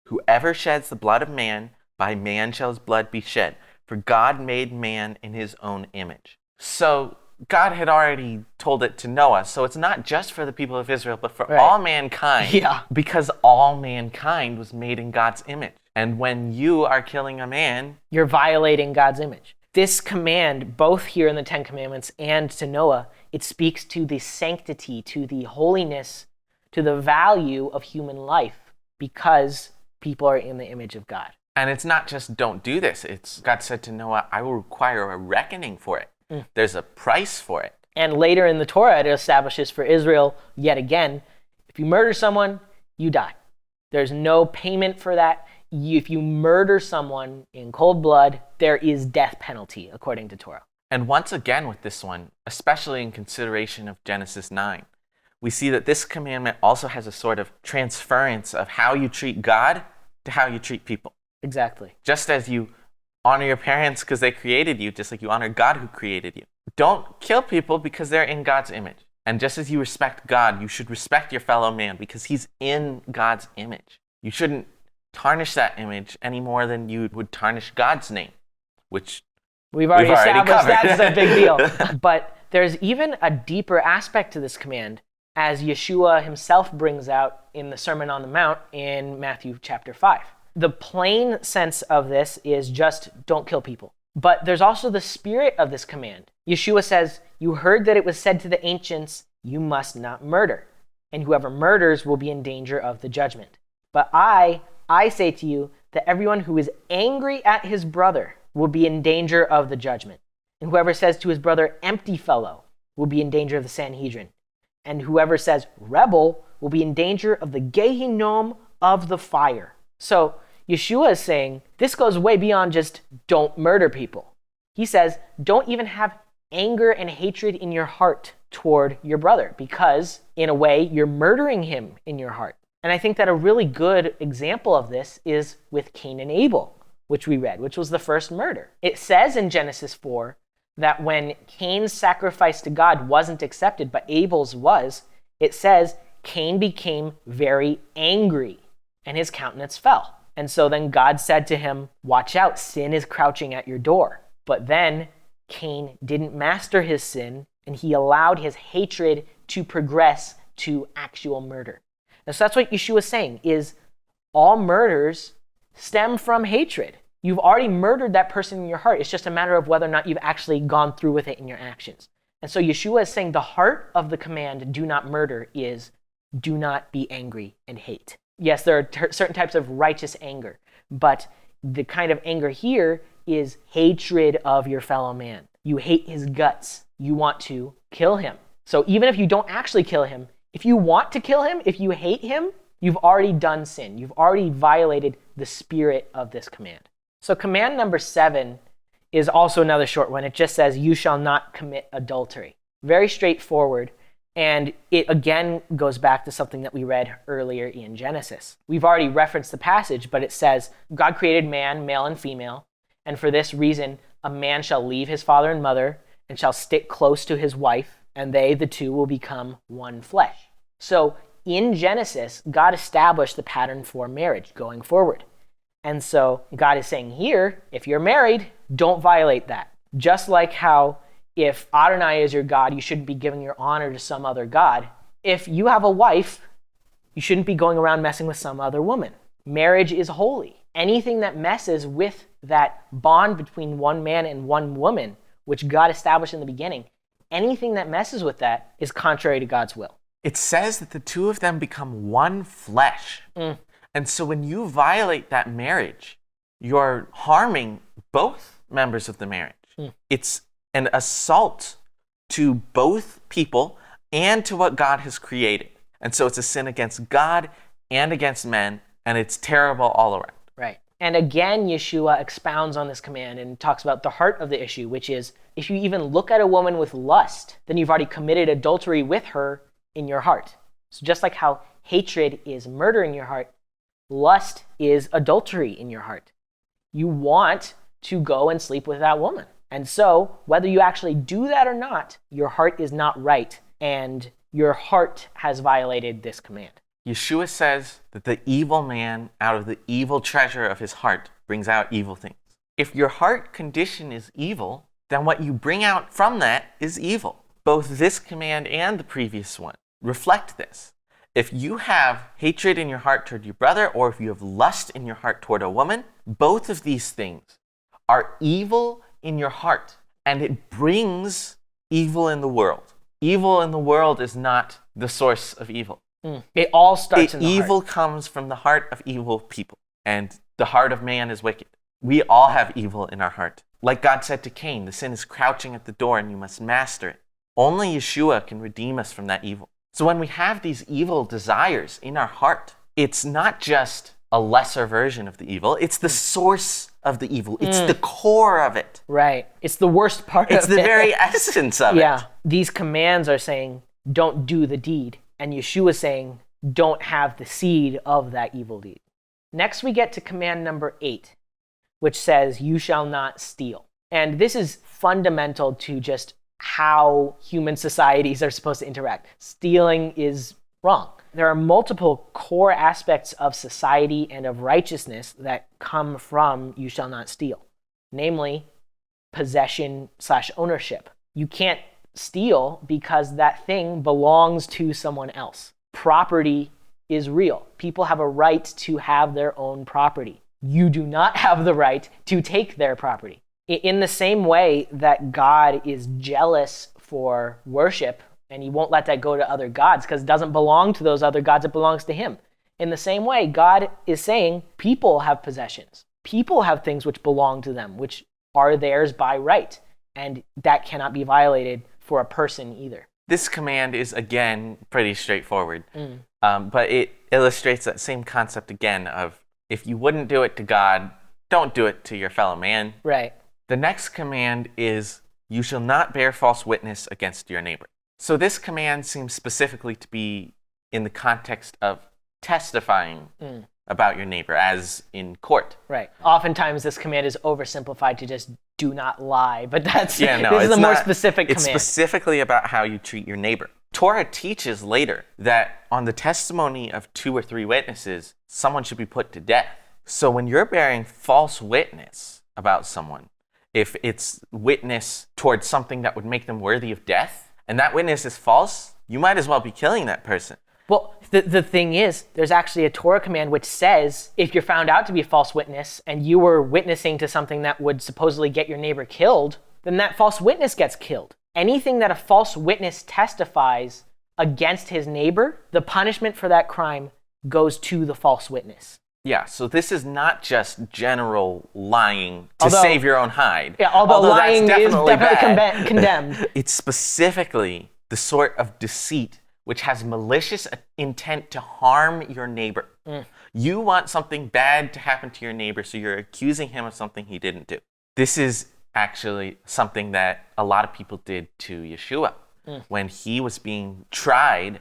Whoever sheds the blood of man, by man shall his blood be shed. For God made man in his own image. So God had already told it to Noah, so it's not just for the people of Israel, but for all mankind. Yeah. Because all mankind was made in God's image. And when you are killing a man, you're violating God's image. This command, both here in the Ten Commandments and to Noah, it speaks to the sanctity, to the holiness, to the value of human life because people are in the image of God. And it's not just don't do this. It's God said to Noah, I will require a reckoning for it. There's a price for it. And later in the Torah, it establishes for Israel, yet again, if you murder someone, you die. There's no payment for that. If you murder someone in cold blood, there is death penalty, according to Torah. And once again with this one, especially in consideration of Genesis 9, we see that this commandment also has a sort of transference of how you treat God to how you treat people. Exactly. Just as you honor your parents because they created you, just like you honor God who created you. Don't kill people because they're in God's image. And just as you respect God, you should respect your fellow man because he's in God's image. You shouldn't tarnish that image any more than you would tarnish God's name, which we've already established covered. That's a big deal. But there's even a deeper aspect to this command, as Yeshua himself brings out in the Sermon on the Mount in Matthew chapter 5. The plain sense of this is just don't kill people. But there's also the spirit of this command. Yeshua says, you heard that it was said to the ancients, you must not murder. And whoever murders will be in danger of the judgment. But I say to you that everyone who is angry at his brother will be in danger of the judgment. And whoever says to his brother, empty fellow, will be in danger of the Sanhedrin. And whoever says, rebel, will be in danger of the Gehinnom of the fire. So Yeshua is saying this goes way beyond just don't murder people. He says don't even have anger and hatred in your heart toward your brother because, in a way, you're murdering him in your heart. And I think that a really good example of this is with Cain and Abel, which we read, which was the first murder. It says in Genesis 4 that when Cain's sacrifice to God wasn't accepted, but Abel's was, it says Cain became very angry and his countenance fell. And so then God said to him, watch out, sin is crouching at your door. But then Cain didn't master his sin, and he allowed his hatred to progress to actual murder. And so that's what Yeshua is saying, is all murders stem from hatred. You've already murdered that person in your heart. It's just a matter of whether or not you've actually gone through with it in your actions. And so Yeshua is saying the heart of the command, do not murder, is do not be angry and hate. Yes, there are certain types of righteous anger, but the kind of anger here is hatred of your fellow man. You hate his guts. You want to kill him. So even if you don't actually kill him, if you want to kill him, if you hate him, you've already done sin. You've already violated the spirit of this command. So command number 7 is also another short one. It just says, you shall not commit adultery. Very straightforward. And it again goes back to something that we read earlier in Genesis. We've already referenced the passage, but it says, God created man, male and female, and for this reason, a man shall leave his father and mother and shall stick close to his wife, and they, the two, will become one flesh. So in Genesis, God established the pattern for marriage going forward. And so God is saying here, if you're married, don't violate that. Just like how if ADONAI is your God, you shouldn't be giving your honor to some other God. If you have a wife, you shouldn't be going around messing with some other woman. Marriage is holy. Anything that messes with that bond between one man and one woman, which God established in the beginning, anything that messes with that is contrary to God's will. It says that the two of them become one flesh. And so when you violate that marriage, you're harming both members of the marriage. It's an assault to both people and to what God has created. And so it's a sin against God and against men, and it's terrible all around. Right. And again, Yeshua expounds on this command and talks about the heart of the issue, which is if you even look at a woman with lust, then you've already committed adultery with her in your heart. So just like how hatred is murder in your heart, lust is adultery in your heart. You want to go and sleep with that woman. And so, whether you actually do that or not, your heart is not right, and your heart has violated this command. Yeshua says that the evil man, out of the evil treasure of his heart, brings out evil things. If your heart condition is evil, then what you bring out from that is evil. Both this command and the previous one reflect this. If you have hatred in your heart toward your brother, or if you have lust in your heart toward a woman, both of these things are evil in your heart, and it brings evil in the world. Evil in the world is not the source of evil. It all starts in the heart. Evil comes from the heart of evil people, and the heart of man is wicked. We all have evil in our heart. Like God said to Cain, the sin is crouching at the door and you must master it. Only Yeshua can redeem us from that evil. So when we have these evil desires in our heart, it's not just a lesser version of the evil, it's the source of the evil. It's the core of it. Right. It's the worst part of it. It's the very essence of it. Yeah. These commands are saying, don't do the deed. And Yeshua is saying, don't have the seed of that evil deed. Next, we get to command number 8, which says, you shall not steal. And this is fundamental to just how human societies are supposed to interact. Stealing is wrong. There are multiple core aspects of society and of righteousness that come from you shall not steal, namely possession/ownership. You can't steal because that thing belongs to someone else. Property is real. People have a right to have their own property. You do not have the right to take their property. In the same way that God is jealous for worship, and he won't let that go to other gods because it doesn't belong to those other gods, it belongs to him. In the same way, God is saying people have possessions. People have things which belong to them, which are theirs by right, and that cannot be violated for a person either. This command is, again, pretty straightforward, but it illustrates that same concept again of if you wouldn't do it to God, don't do it to your fellow man. Right. The next command is, you shall not bear false witness against your neighbor. So this command seems specifically to be in the context of testifying about your neighbor, as in court. Right. Oftentimes this command is oversimplified to just do not lie, but this is a more specific command. It's specifically about how you treat your neighbor. Torah teaches later that on the testimony of 2 or 3 witnesses, someone should be put to death. So when you're bearing false witness about someone, if it's witness towards something that would make them worthy of death, and that witness is false, you might as well be killing that person. Well, the thing is, there's actually a Torah command which says if you're found out to be a false witness and you were witnessing to something that would supposedly get your neighbor killed, then that false witness gets killed. Anything that a false witness testifies against his neighbor, the punishment for that crime goes to the false witness. Yeah, so this is not just general lying to save your own hide. Yeah, although lying that's is definitely bad. condemned. It's specifically the sort of deceit which has malicious intent to harm your neighbor. You want something bad to happen to your neighbor, so you're accusing him of something he didn't do. This is actually something that a lot of people did to Yeshua when he was being tried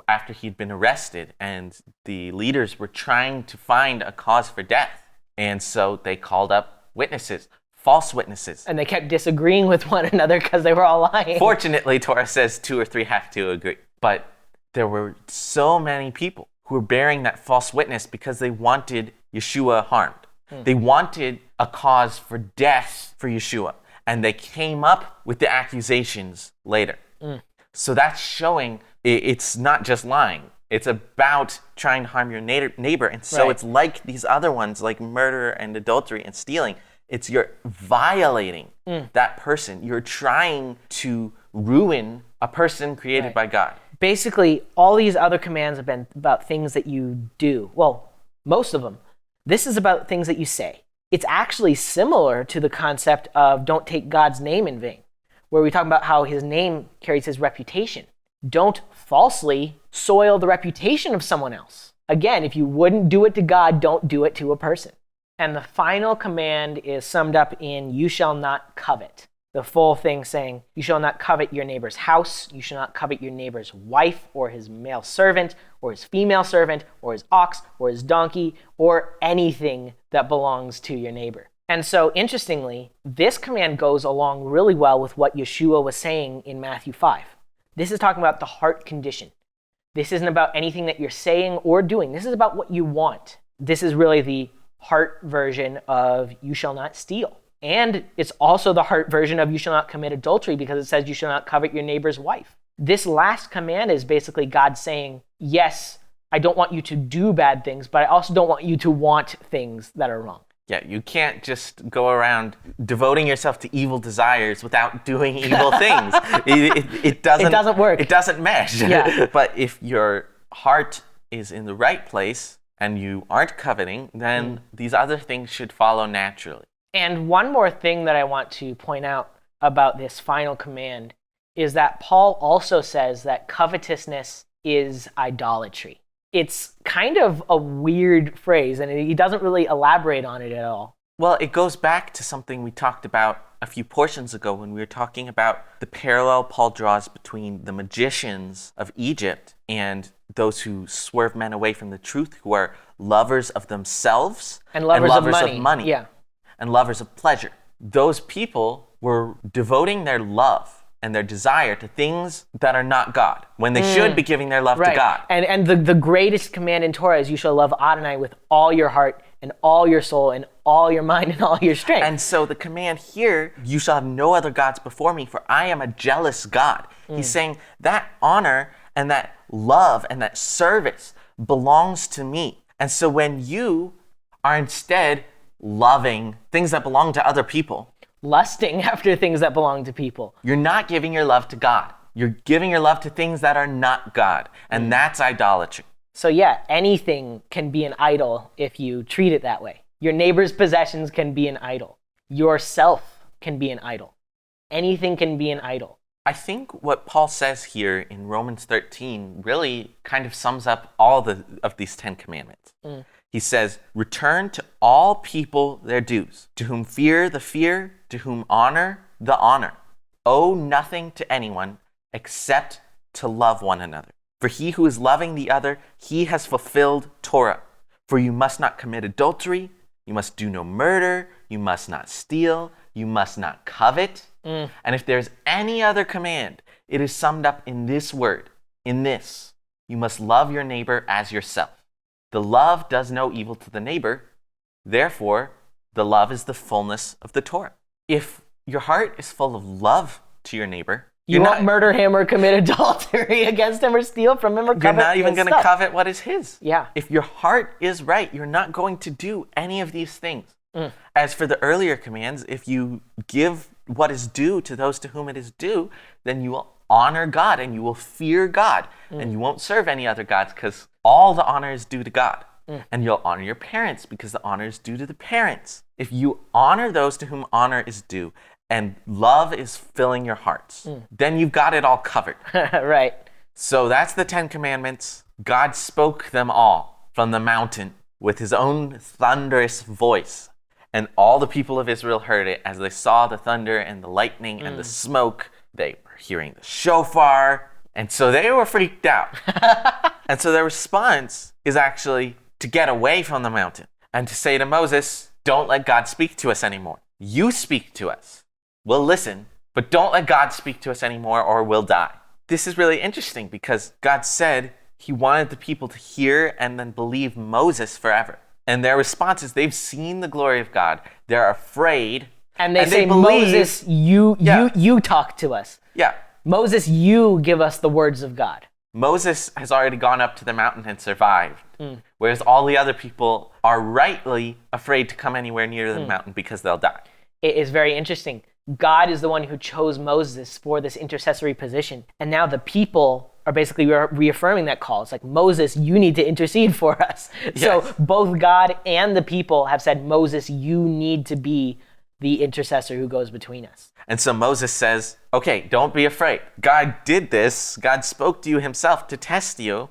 after he'd been arrested, and the leaders were trying to find a cause for death. And so they called up witnesses, false witnesses. And they kept disagreeing with one another because they were all lying. Fortunately, Torah says 2 or 3 have to agree. But there were so many people who were bearing that false witness because they wanted Yeshua harmed. They wanted a cause for death for Yeshua. And they came up with the accusations later. So that's showing it's not just lying. It's about trying to harm your neighbor. And so it's like these other ones, like murder and adultery and stealing. It's you're violating that person. You're trying to ruin a person created by God. Basically, all these other commands have been about things that you do. Well, most of them. This is about things that you say. It's actually similar to the concept of don't take God's name in vain, where we talk about how his name carries his reputation. Don't falsely soil the reputation of someone else. Again, if you wouldn't do it to God, don't do it to a person. And the final command is summed up in you shall not covet. The full thing saying, you shall not covet your neighbor's house, you shall not covet your neighbor's wife, or his male servant, or his female servant, or his ox, or his donkey, or anything that belongs to your neighbor. And so, interestingly, this command goes along really well with what Yeshua was saying in Matthew 5. This is talking about the heart condition. This isn't about anything that you're saying or doing. This is about what you want. This is really the heart version of you shall not steal. And it's also the heart version of you shall not commit adultery because it says you shall not covet your neighbor's wife. This last command is basically God saying, yes, I don't want you to do bad things, but I also don't want you to want things that are wrong. Yeah, you can't just go around devoting yourself to evil desires without doing evil things. It doesn't work. It doesn't mesh. Yeah. But if your heart is in the right place and you aren't coveting, then these other things should follow naturally. And one more thing that I want to point out about this final command is that Paul also says that covetousness is idolatry. It's kind of a weird phrase, and he doesn't really elaborate on it at all. Well, it goes back to something we talked about a few portions ago when we were talking about the parallel Paul draws between the magicians of Egypt and those who swerve men away from the truth, who are lovers of themselves and lovers of money. Yeah. And lovers of pleasure. Those people were devoting their love and their desire to things that are not God, when they should be giving their love to God. And the greatest command in Torah is you shall love ADONAI with all your heart and all your soul and all your mind and all your strength. And so the command here, you shall have no other gods before me, for I am a jealous God. He's saying that honor and that love and that service belongs to me. And so when you are instead loving things that belong to other people, lusting after things that belong to people, you're not giving your love to God. You're giving your love to things that are not God. And that's idolatry. So yeah, anything can be an idol if you treat it that way. Your neighbor's possessions can be an idol. Yourself can be an idol. Anything can be an idol. I think what Paul says here in Romans 13 really kind of sums up all of these 10 commandments. He says, return to all people their dues, to whom fear the fear, to whom honor the honor. Owe nothing to anyone except to love one another. For he who is loving the other, he has fulfilled Torah. For you must not commit adultery, you must do no murder, you must not steal, you must not covet. And if there's any other command, it is summed up in this word, in this, you must love your neighbor as yourself. The love does no evil to the neighbor. Therefore, the love is the fullness of the Torah. If your heart is full of love to your neighbor, You won't murder him or commit adultery against him or steal from him or covet. You're not even going to stuff. covet what is his. Yeah. If your heart is right, you're not going to do any of these things. As for the earlier commands, if you give what is due to those to whom it is due, then you will honor God and you will fear God and you won't serve any other gods because all the honor is due to God. And you'll honor your parents because the honor is due to the parents. If you honor those to whom honor is due and love is filling your hearts, then you've got it all covered. Right. So that's the 10 Commandments. God spoke them all from the mountain with his own thunderous voice. And all the people of Israel heard it as they saw the thunder and the lightning and the smoke. They were hearing the shofar. And so they were freaked out. And so their response is actually to get away from the mountain and to say to Moses, don't let God speak to us anymore. You speak to us. We'll listen, but don't let God speak to us anymore or we'll die. This is really interesting because God said he wanted the people to hear and then believe Moses forever. And their response is they've seen the glory of God. They're afraid. And they say, Moses, you talk to us. Yeah. Moses, you give us the words of God. Moses has already gone up to the mountain and survived, whereas all the other people are rightly afraid to come anywhere near the mountain because they'll die. It is very interesting. God is the one who chose Moses for this intercessory position. And now the people are basically reaffirming that call. It's like, Moses, you need to intercede for us. Yes. So both God and the people have said, Moses, you need to be the intercessor who goes between us. And so Moses says, okay, don't be afraid. God did this. God spoke to you himself to test you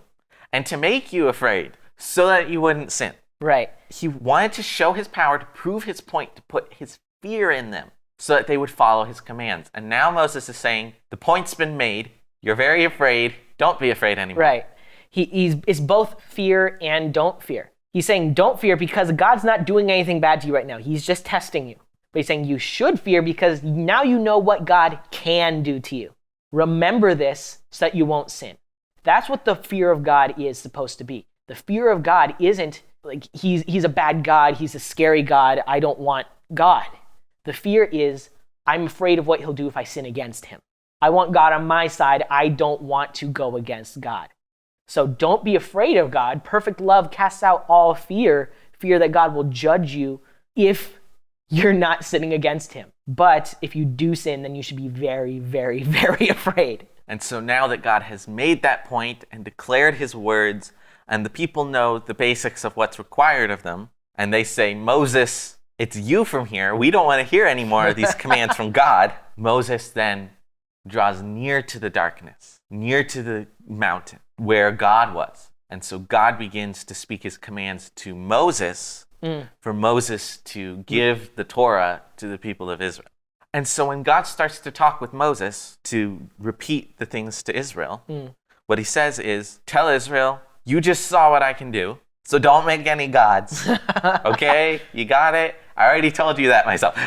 and to make you afraid so that you wouldn't sin. Right. He wanted to show his power, to prove his point, to put his fear in them so that they would follow his commands. And now Moses is saying, the point's been made. You're very afraid. Don't be afraid anymore. Right. It's both fear and don't fear. He's saying don't fear because God's not doing anything bad to you right now. He's just testing you. But he's saying you should fear because now you know what God can do to you. Remember this so that you won't sin. That's what the fear of God is supposed to be. The fear of God isn't like he's a bad God, he's a scary God, I don't want God. The fear is I'm afraid of what he'll do if I sin against him. I want God on my side. I don't want to go against God. So don't be afraid of God. Perfect love casts out all fear that God will judge you if you're not sinning against him. But if you do sin, then you should be very, very, very afraid. And so now that God has made that point and declared his words, and the people know the basics of what's required of them, and they say, Moses, it's you from here. We don't want to hear any more of these commands from God. Moses then draws near to the darkness, near to the mountain where God was. And so God begins to speak his commands to Moses for Moses to give the Torah to the people of Israel. And so when God starts to talk with Moses to repeat the things to Israel, what he says is, tell Israel, you just saw what I can do, so don't make any gods. Okay? You got it? I already told you that myself.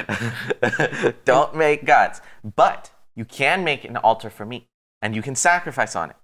Don't make gods. But you can make an altar for me, and you can sacrifice on it.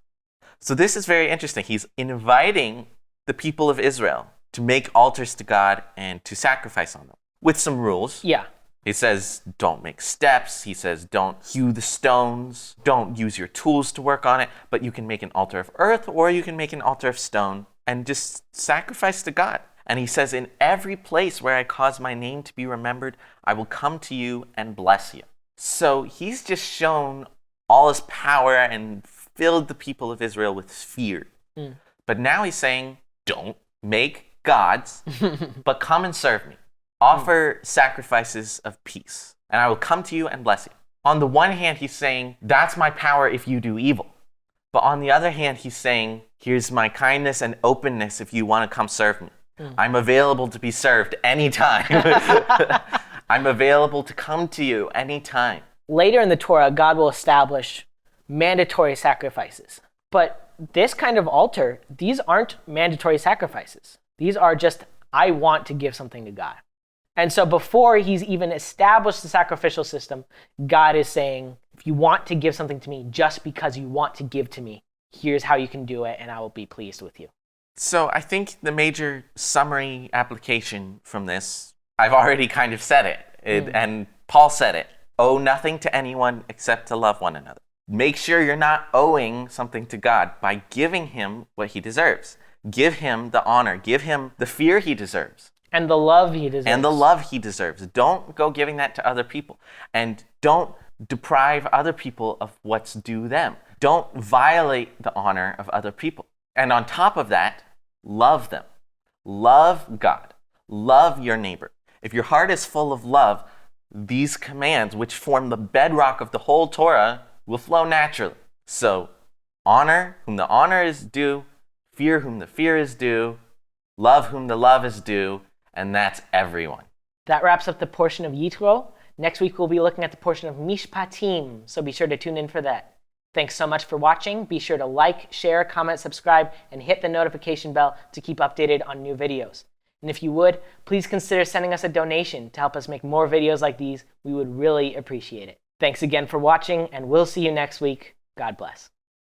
So this is very interesting. He's inviting the people of Israel to make altars to God and to sacrifice on them with some rules. Yeah. He says, don't make steps. He says, don't hew the stones. Don't use your tools to work on it. But you can make an altar of earth or you can make an altar of stone and just sacrifice to God. And he says, in every place where I cause my name to be remembered, I will come to you and bless you. So he's just shown all his power and filled the people of Israel with fear. But now he's saying, don't make gods, but come and serve me. Offer sacrifices of peace, and I will come to you and bless you. On the one hand, he's saying, that's my power if you do evil. But on the other hand, he's saying, here's my kindness and openness if you want to come serve me. I'm available to be served anytime. I'm available to come to you anytime. Later in the Torah, God will establish mandatory sacrifices. But this kind of altar, these aren't mandatory sacrifices. These are just, I want to give something to God. And so before he's even established the sacrificial system, God is saying, if you want to give something to me just because you want to give to me, here's how you can do it and I will be pleased with you. So I think the major summary application from this, I've already kind of said it, and Paul said it, owe nothing to anyone except to love one another. Make sure you're not owing something to God by giving him what he deserves. Give him the honor. Give him the fear he deserves. And the love he deserves. And the love he deserves. Don't go giving that to other people. And don't deprive other people of what's due them. Don't violate the honor of other people. And on top of that, love them. Love God. Love your neighbor. If your heart is full of love, these commands, which form the bedrock of the whole Torah, will flow naturally. So, honor whom the honor is due, fear whom the fear is due, love whom the love is due, and that's everyone. That wraps up the portion of Yit'ro. Next week, we'll be looking at the portion of Mishpatim, so be sure to tune in for that. Thanks so much for watching. Be sure to like, share, comment, subscribe, and hit the notification bell to keep updated on new videos. And if you would, please consider sending us a donation to help us make more videos like these. We would really appreciate it. Thanks again for watching, and we'll see you next week. God bless.